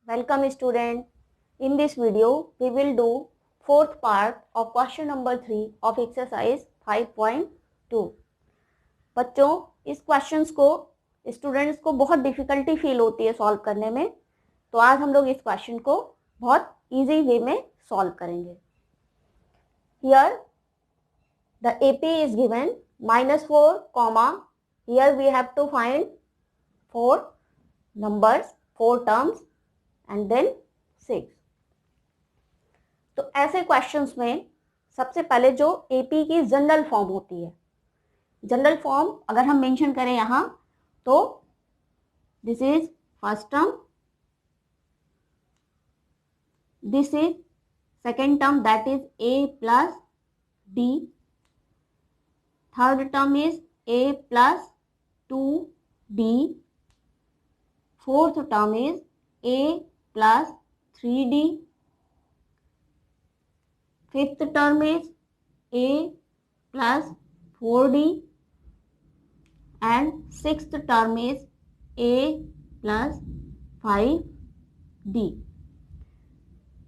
Welcome student. In this video, we will do fourth part of question number 3 of exercise 5.2. बच्चों, इस questions को students को बहुत difficulty feel होती है सॉल्व करने में, तो आज हम लोग इस क्वेश्चन को बहुत इजी वे में सॉल्व करेंगे. Here the AP is given -4 comma here we have to find 4 numbers, 4 terms and then 6. तो ऐसे क्वेश्चंस में सबसे पहले जो एपी की जनरल फॉर्म होती है, जनरल फॉर्म अगर हम मेंशन करें यहाँ तो this is first term, this is second term that is a plus D, third term is a plus 2d, fourth term is a plus 3d, fifth term is a plus 4d and sixth term is a plus 5d.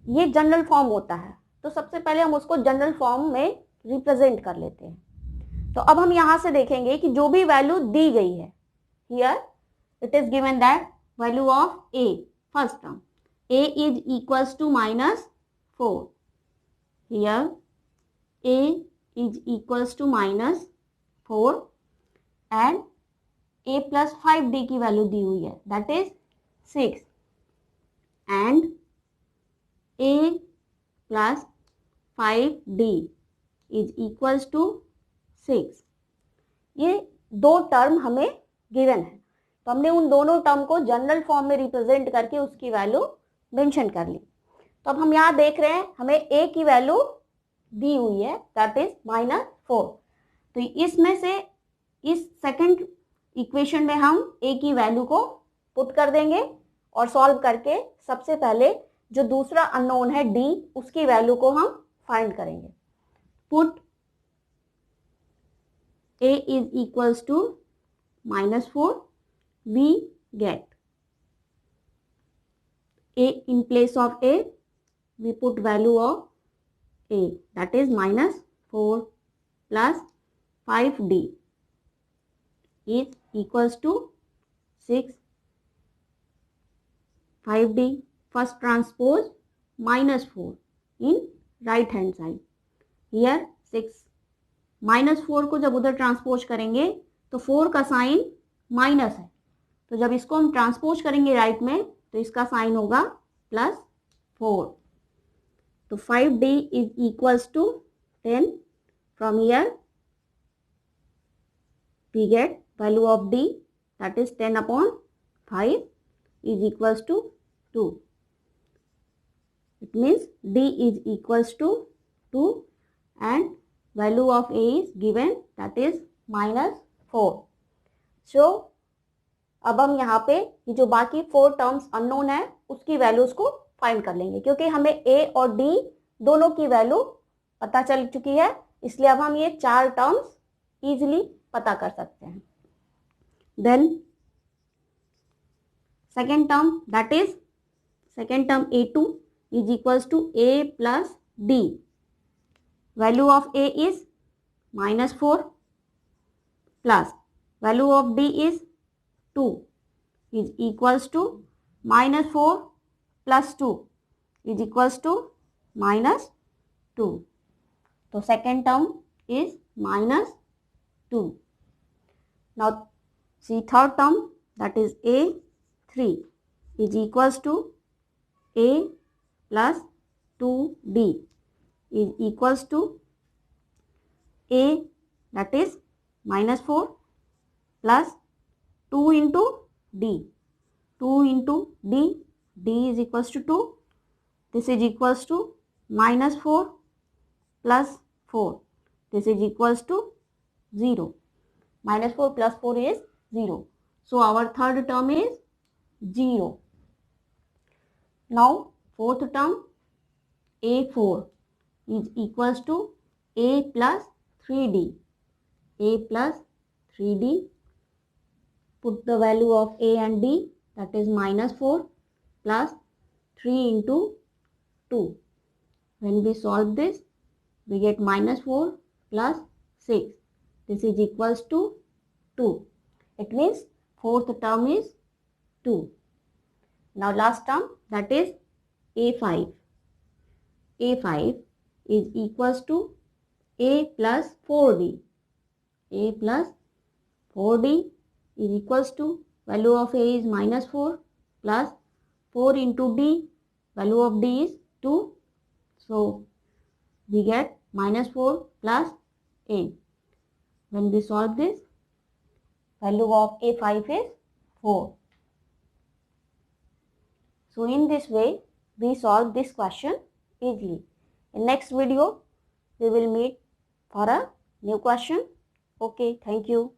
ये general form होता है, तो सबसे पहले हम उसको general form में represent कर लेते हैं. तो अब हम यहां से देखेंगे कि जो भी वैल्यू दी गई है, here it is given that value of a, first term, a is equals to -4. Here a is equals to -4 and a plus 5d की वैल्यू दी हुई है, that is 6 and a plus 5d is equals to 6. ये दो term हमें given है, तो हमने उन दोनों टर्म को जनरल फॉर्म में रिप्रेजेंट करके उसकी वैल्यू मेंशन कर ली. तो अब हम यहाँ देख रहे हैं हमें a की वैल्यू दी हुई है दैट इज -4. तो इसमें से इस सेकंड इक्वेशन में हम a की वैल्यू को पुट कर देंगे और सॉल्व करके सबसे पहले जो दूसरा अननोन है d, उसकी वैल्यू को हम फाइंड करेंगे. Put a is equals to -4, we get a in place of a, we put value of a that is -4 plus 5d is equals to 6. 5d first transpose -4 in right hand side, here 6. -4 को जब उधर transpose करेंगे तो 4 का sign minus है, तो जब इसको हम ट्रांसपोज करेंगे राइट में तो इसका साइन होगा +4. तो 5d is equals to 10. From here we get value of d that is 10/5 is equals to 2. It means d is equals to 2 and value of a is given that is -4. So अब हम यहाँ पे ये जो बाकी 4 terms unknown है उसकी values को फाइंड कर लेंगे, क्योंकि हमें a और d दोनों की वैल्यू पता चल चुकी है, इसलिए अब हम ये 4 टर्म्स इजीली पता कर सकते हैं. Then second term that is second term a2 is equals to a plus d. Value of a is -4 plus value of d is 2 is equals to -4 plus 2 is equals to -2. So second term is -2. Now see third term that is a3 is equals to a plus 2d is equals to a that is -4 plus 2 into d, 2 into d, d is equals to 2. This is equals to -4 plus 4. This is equals to 0. -4 plus 4 is 0. So our third term is 0. Now fourth term a4 is equals to a plus 3d. a plus 3d. Put the value of a and d that is -4 plus 3 into 2. When we solve this, we get minus 4 plus 6. This is equals to 2. It means fourth term is 2. Now last term, that is A5. A5 is equals to A plus 4D. A plus 4D is equals to, value of A is minus 4 plus 4 into D, value of D is 2. So we get minus 4 plus 8. When we solve this, value of A5 is 4. So in this way, we solve this question easily. In next video, we will meet for a new question. Okay, thank you.